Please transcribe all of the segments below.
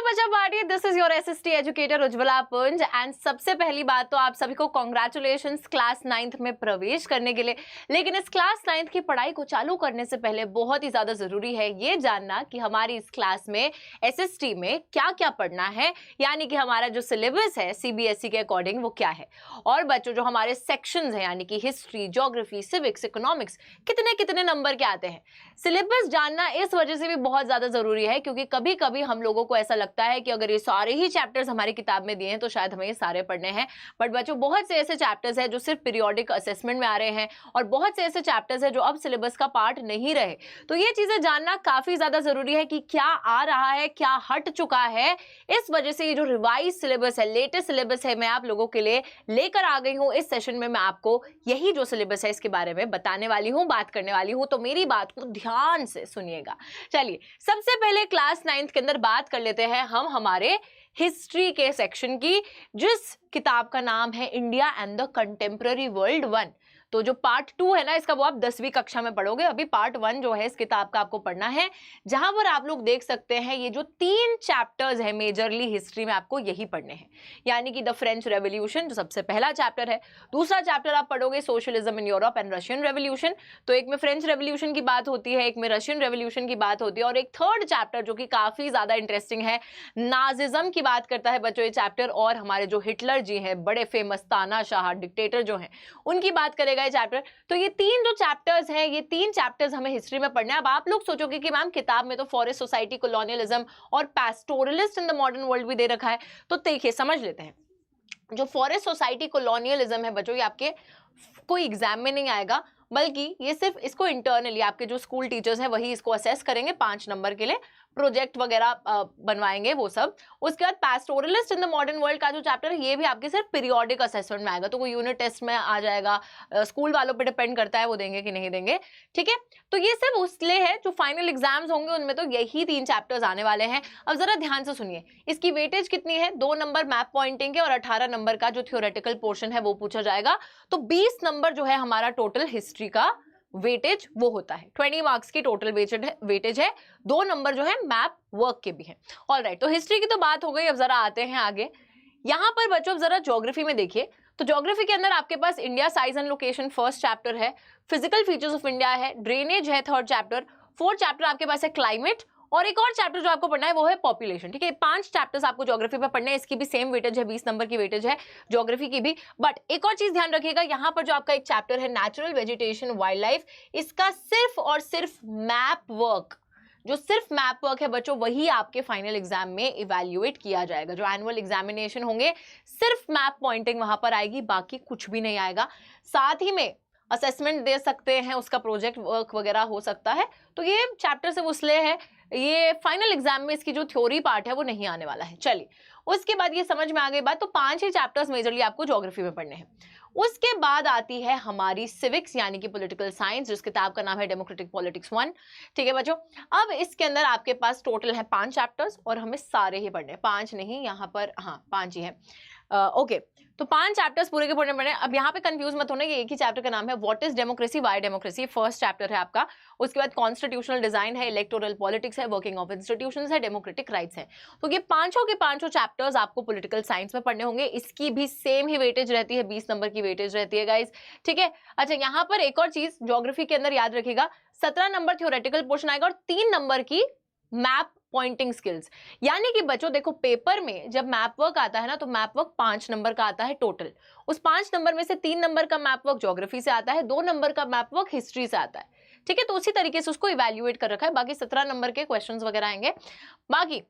बच्चा party, this is your SST educator Ujjwala पुंज and सबसे पहली बात तो आप सभी को कॉन्ग्रेचुलेशंस क्लास 9th में प्रवेश करने के लिए। लेकिन इस क्लास 9th की पढ़ाई को चालू करने से पहले बहुत ही ज्यादा जरूरी है ये जानना कि हमारी इस क्लास में एसएसटी में क्या क्या पढ़ना है, यानी कि हमारा जो सिलेबस है सीबीएसई के अकॉर्डिंग वो क्या है। और बच्चों जो हमारे सेक्शंस हैं यानी कि हिस्ट्री, ज्योग्राफी, सिविक्स, इकोनॉमिक्स कितने कितने नंबर के आते हैं, सिलेबस जानना इस वजह से भी बहुत ज्यादा जरूरी है क्योंकि कभी कभी हम लोगों को ऐसा लगता है कि अगर ये सारे ही चैप्टर्स हमारी किताब में दिए हैं तो शायद हमें ये सारे पढ़ने हैं। बट बच्चों बहुत से ऐसे चैप्टर्स हैं जो सिर्फ पीरियोडिक असेसमेंट में आ रहे हैं और बहुत से ऐसे चैप्टर्स हैं जो अब सिलेबस का पार्ट नहीं रहे। तो ये चीजें जानना काफी ज्यादा जरूरी है कि क्या आ रहा है, क्या हट चुका है। इस वजह से ये जो रिवाइज सिलेबस है, लेटेस्ट सिलेबस है, मैं आप लोगों के लिए लेकर आ गई हूं। इस सेशन में मैं आपको यही जो सिलेबस है इसके बारे में बताने वाली हूं, बात करने वाली हूं। तो मेरी बात को ध्यान से सुनिएगा। चलिए सबसे पहले क्लास 9th के अंदर बात कर लेते हैं हम हमारे हिस्ट्री के सेक्शन की, जिस किताब का नाम है India and the contemporary world 1। तो जो पार्ट 2 है ना इसका वो आप 10वीं कक्षा में पढ़ोगे। अभी पार्ट 1 जो है इस किताब का आपको पढ़ना है, जहां पर आप लोग देख सकते हैं ये जो 3 चैप्टर्स है मेजरली हिस्ट्री में आपको यही पढ़ने हैं, यानी कि द फ्रेंच रेवोल्यूशन जो सबसे पहला चैप्टर है। दूसरा चैप्टर आप पढ़ोगे socialism in Europe and Russian revolution. तो एक में फ्रेंच रेवोल्यूशन की बात होती है, एक में रशियन रेवोल्यूशन की बात होती है, और एक थर्ड चैप्टर जो कि काफी ज्यादा इंटरेस्टिंग है, नाजिज्म की बात करता है बच्चों ये चैप्टर। और हमारे जो हिटलर जी हैं, बड़े फेमस तानाशाह डिक्टेटर जो हैं, उनकी बात करेगा चैप्टर। तो ये 3 जो चैप्टर्स हैं, ये 3 चैप्टर्स हमें हिस्ट्री में पढ़ना है। अब आप लोग सोचोगे कि मैम किताब में तो फॉरेस्ट सोसाइटी, कॉलोनियलिज्म और पैस्टोरलिस्ट इन द मॉडर्न वर्ल्ड भी दे रखा है। तो देखिए समझ लेते हैं, जो फॉरेस्ट सोसाइटी कॉलोनियलिज्म है बच्चों, ये आपके कोई एग्जाम में नहीं आएगा, बल्कि ये सिर्फ इसको इंटरनली आपके जो स्कूल टीचर्स हैं वही इसको असेस करेंगे 5 नंबर के लिए, प्रोजेक्ट वगैरह बनवाएंगे वो सब। उसके बाद पैस्टोरलिस्ट इन द मॉडर्न वर्ल्ड का जो चैप्टर है ये भी आपके सिर्फ पीरियोडिक असेसमेंट में आएगा, तो वो यूनिट टेस्ट में आ जाएगा। स्कूल वालों पे डिपेंड करता है वो देंगे कि नहीं देंगे, ठीक है। तो ये सिर्फ उसलिए है जो फाइनल एग्जाम्स होंगे उनमें तो यही 3 चैप्टर्स आने वाले हैं। अब जरा ध्यान से सुनिए, इसकी वेटेज कितनी है, 2 नंबर मैप पॉइंटिंग के और 18 नंबर का जो थ्योरेटिकल पोर्शन है वो पूछा जाएगा। तो 20 नंबर जो है हमारा टोटल हिस्ट्री का वेटेज वो होता है। 20 मार्क्स की टोटल वेटेज है, 2 नंबर जो है मैप वर्क के भी हैं। ऑलराइट, तो हिस्ट्री की तो बात हो गई। अब जरा आते हैं आगे। यहां पर बच्चों जरा ज्योग्राफी में देखिए, तो ज्योग्राफी के अंदर आपके पास India size and location first chapter है, फिजिकल फीचर्स ऑफ इंडिया है, ड्रेनेज है थर्ड चैप्टर, फोर्थ चैप्टर आपके पास है क्लाइमेट, और एक और चैप्टर जो आपको पढ़ना है वो है पॉपुलेशन। ठीक है, 5 चैप्टर्स आपको ज्योग्राफी पे पढ़ने हैं। इसकी भी सेम वेटेज है, 20 नंबर की वेटेज है ज्योग्राफी की भी। बट एक और चीज ध्यान रखिएगा, यहाँ पर जो आपका एक चैप्टर है नेचुरल वेजिटेशन वाइल्ड लाइफ, इसका सिर्फ और सिर्फ मैप वर्क, जो सिर्फ मैप वर्क है बच्चों, वही आपके फाइनल एग्जाम में इवैल्यूएट किया जाएगा। जो एनुअल एग्जामिनेशन होंगे सिर्फ मैप पॉइंटिंग वहां पर आएगी, बाकी कुछ भी नहीं आएगा। साथ ही में असेसमेंट दे सकते हैं, उसका प्रोजेक्ट वर्क वगैरह हो सकता है। तो ये चैप्टर से उसलिए है, ये फाइनल एग्जाम में इसकी जो थ्योरी पार्ट है वो नहीं आने वाला है। चलिए उसके बाद ये समझ में आ गई बात, तो 5 ही चैप्टर्स मेजरली आपको ज्योग्राफी में पढ़ने हैं। उसके बाद आती है हमारी सिविक्स यानी कि पॉलिटिकल साइंस, जिस किताब का नाम है डेमोक्रेटिक पॉलिटिक्स 1। ठीक है बच्चों, अब इसके अंदर आपके पास टोटल है 5 चैप्टर्स और हमें सारे ही पढ़ने हैं। 5 नहीं, यहाँ पर हाँ 5 ही है। ओके, तो 5 चैप्टर्स पूरे के पूरे पढ़ने। अब यहाँ पे कंफ्यूज मत होना, ये एक ही चैप्टर का नाम है what is democracy, why democracy, first chapter है आपका। उसके बाद कॉन्स्टिट्यूशनल डिजाइन है, इलेक्टोरल पॉलिटिक्स है, वर्किंग ऑफ इंस्टीट्यूशंस है, डेमोक्रेटिक राइट्स है। तो ये पांचों के पांचों चैप्टर्स आपको पॉलिटिकल साइंस में पढ़ने होंगे। इसकी भी सेम ही वेटेज रहती है, 20 नंबर की वेटेज रहती है गाइस। ठीक है, अच्छा यहाँ पर एक और चीज ज्योग्राफी के अंदर याद रखिएगा, 17 नंबर थ्योरेटिकल पोर्शन आएगा और 3 नंबर की मैप पॉइंटिंग स्किल्स। यानी कि बच्चों देखो, पेपर में जब मैप वर्क आता है ना, तो मैप वर्क 5 नंबर का आता है टोटल। उस 5 नंबर में से 3 नंबर का मैप वर्क ज्योग्राफी से आता है, 2 नंबर का मैप वर्क हिस्ट्री से आता है। ठीक है, तो उसी तरीके से उसको इवैल्यूएट कर रखा है। बाकी 17 नंबर के क्वेश्चंस वगैरह आएंगे। बाकी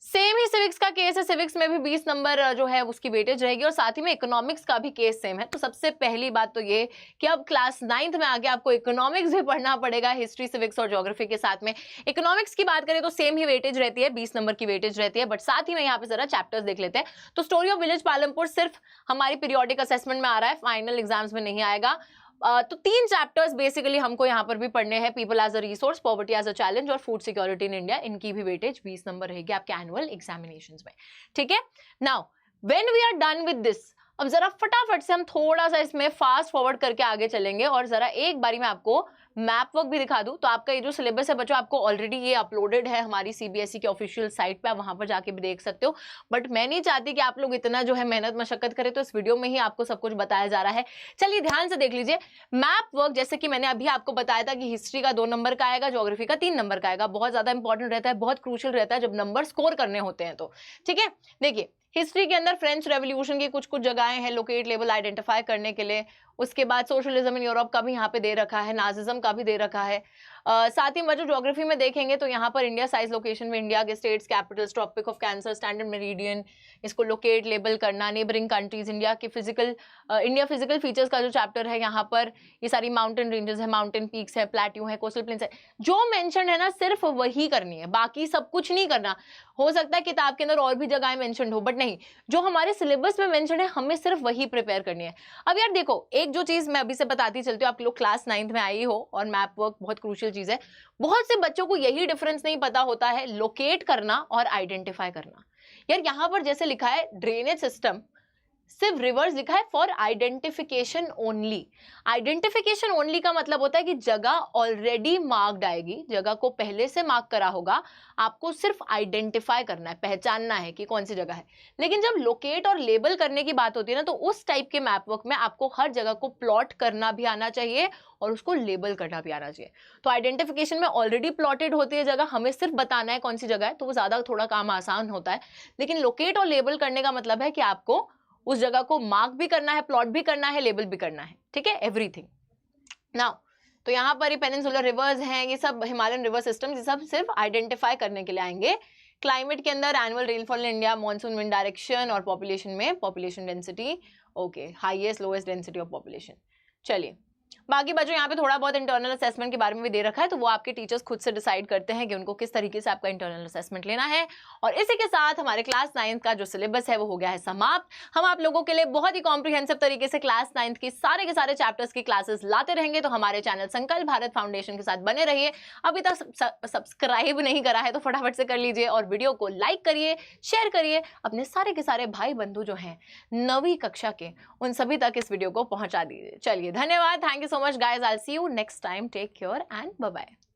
सेम ही सिविक्स का केस है, सिविक्स में भी 20 नंबर जो है उसकी वेटेज रहेगी, और साथ ही में इकोनॉमिक्स का भी केस सेम है। तो सबसे पहली बात तो ये कि अब क्लास 9th में आके आपको इकोनॉमिक्स भी पढ़ना पड़ेगा, हिस्ट्री, सिविक्स और ज्योग्राफी के साथ में। इकोनॉमिक्स की बात करें तो सेम ही वेटेज रहती है, 20 नंबर की वेटेज रहती है। बट साथ ही में यहाँ पे जरा चैप्टर्स देख लेते हैं। तो स्टोरी ऑफ विलेज पालमपुर सिर्फ हमारी पीरियोडिक असेसमेंट में आ रहा है, फाइनल एग्जाम्स में नहीं आएगा। तो 3 चैप्टर्स बेसिकली हमको यहाँ पर भी पढ़ने हैं, people as a resource, poverty as a challenge और फूड सिक्योरिटी इन इंडिया। इनकी भी वेटेज 20 नंबर रहेगी आपके एनुअल एग्जामिनेशंस में। ठीक है, now when we are done with this, अब जरा फटाफट से हम थोड़ा सा इसमें फास्ट फॉरवर्ड करके आगे चलेंगे और जरा एक बारी मैं आपको मैप वर्क भी दिखा दूं। तो आपका ये जो सिलेबस है बच्चों, आपको ऑलरेडी ये अपलोडेड है हमारी सीबीएसई की ऑफिशियल साइट पे, आप वहां पर जाके भी देख सकते हो। बट मैं नहीं चाहती कि आप लोग इतना जो है मेहनत मशक्कत करें, तो इस वीडियो में ही आपको सब कुछ बताया जा रहा है। चलिए ध्यान से देख लीजिए मैप वर्क। जैसे कि मैंने अभी आपको बताया था कि हिस्ट्री का 2 नंबर का आएगा, ज्योग्राफी का 3 नंबर का आएगा। बहुत ज्यादा इंपॉर्टेंट रहता है, बहुत क्रूशियल रहता है जब नंबर स्कोर करने होते हैं तो। ठीक है, देखिए हिस्ट्री के अंदर फ्रेंच रेवोल्यूशन की कुछ कुछ जगहें हैं लोकेट, लेबल, आइडेंटिफाई करने के लिए। उसके बाद सोशलिज्म इन यूरोप का भी यहाँ पे दे रखा है, नाजिज्म का भी दे रखा है। साथ ही बच्चों ज्योग्राफी में देखेंगे तो यहाँ पर इंडिया साइज लोकेशन में इंडिया के states, capitals, tropic of cancer, standard meridian, इसको लोकेट लेबल करना, नेबरिंग कंट्रीज, इंडिया के फिजिकल फीचर्स का जो चैप्टर है यहाँ पर, ये सारी माउंटेन रेंजेस है, माउंटेन पीक्स है, प्लेट्यू है, कोस्टल प्लेन्स है, जो मेंशन है ना सिर्फ वही करनी है, बाकी सब कुछ नहीं करना। हो सकता है किताब के अंदर और भी जगहें मेंशन हो, बट नहीं, जो हमारे सिलेबस में मेंशन है हमें सिर्फ वही प्रिपेयर करनी है। अब यार देखो, एक जो चीज मैं अभी से बताती चलती हूँ, आप लोग क्लास 9th में आई हो और मैप वर्क बहुत क्रूशियल चीज है। बहुत से बच्चों को यही डिफरेंस नहीं पता होता है, लोकेट करना और आइडेंटिफाई करना। यार यहां पर जैसे लिखा है ड्रेनेज सिस्टम, सिर्फ रिवर्स लिखा है for identification only. Identification only का मतलब होता है कि जगह ऑलरेडी मार्क्ड आएगी, जगह को पहले से मार्क करा होगा, आपको सिर्फ आइडेंटिफाई करना है, पहचानना है कि कौन सी जगह है। लेकिन जब लोकेट और लेबल करने की बात होती है ना, तो उस टाइप के मैप वर्क में आपको हर जगह को प्लॉट करना भी आना चाहिए और उसको लेबल करना भी आना चाहिए। तो आइडेंटिफिकेशन में ऑलरेडी प्लॉटेड होती है जगह, हमें सिर्फ बताना है कौन सी जगह है, तो वो ज्यादा थोड़ा काम आसान होता है। लेकिन लोकेट और लेबल करने का मतलब है कि आपको उस जगह को मार्क भी करना है, प्लॉट भी करना है, लेबल भी करना है। ठीक है, एवरीथिंग नाउ। तो यहाँ पर ये पेनिनसुलर रिवर्स हैं, ये सब हिमालयन रिवर सिस्टम, ये सब सिर्फ आइडेंटिफाई करने के लिए आएंगे। क्लाइमेट के अंदर annual rainfall in India, monsoon wind direction, और पॉपुलेशन में population density, okay, highest lowest density of population. चलिए बाकी बच्चों यहाँ पे थोड़ा बहुत इंटरनल असेसमेंट के बारे में भी दे रखा है, तो वो आपके टीचर्स खुद से डिसाइड करते हैं कि उनको किस तरीके से आपका इंटरनल असेसमेंट लेना है। और इसी के साथ हमारे क्लास 9th का जो सिलेबस है वो हो गया है समाप्त। हम आप लोगों के लिए बहुत ही कॉम्प्रिहेंसिव तरीके से क्लास 9th के सारे चैप्टर्स की क्लासेस लाते रहेंगे। तो हमारे चैनल संकल्प भारत फाउंडेशन के साथ बने रहिए। अभी तक सब्सक्राइब नहीं करा है तो फटाफट से कर लीजिए और वीडियो को लाइक करिए, शेयर करिए, अपने सारे के सारे भाई बंधु जो हैं 9वीं कक्षा के, उन सभी तक इस वीडियो को पहुंचा दीजिए। चलिए धन्यवाद, thank you so much guys, I'll see you next time, take care and bye bye।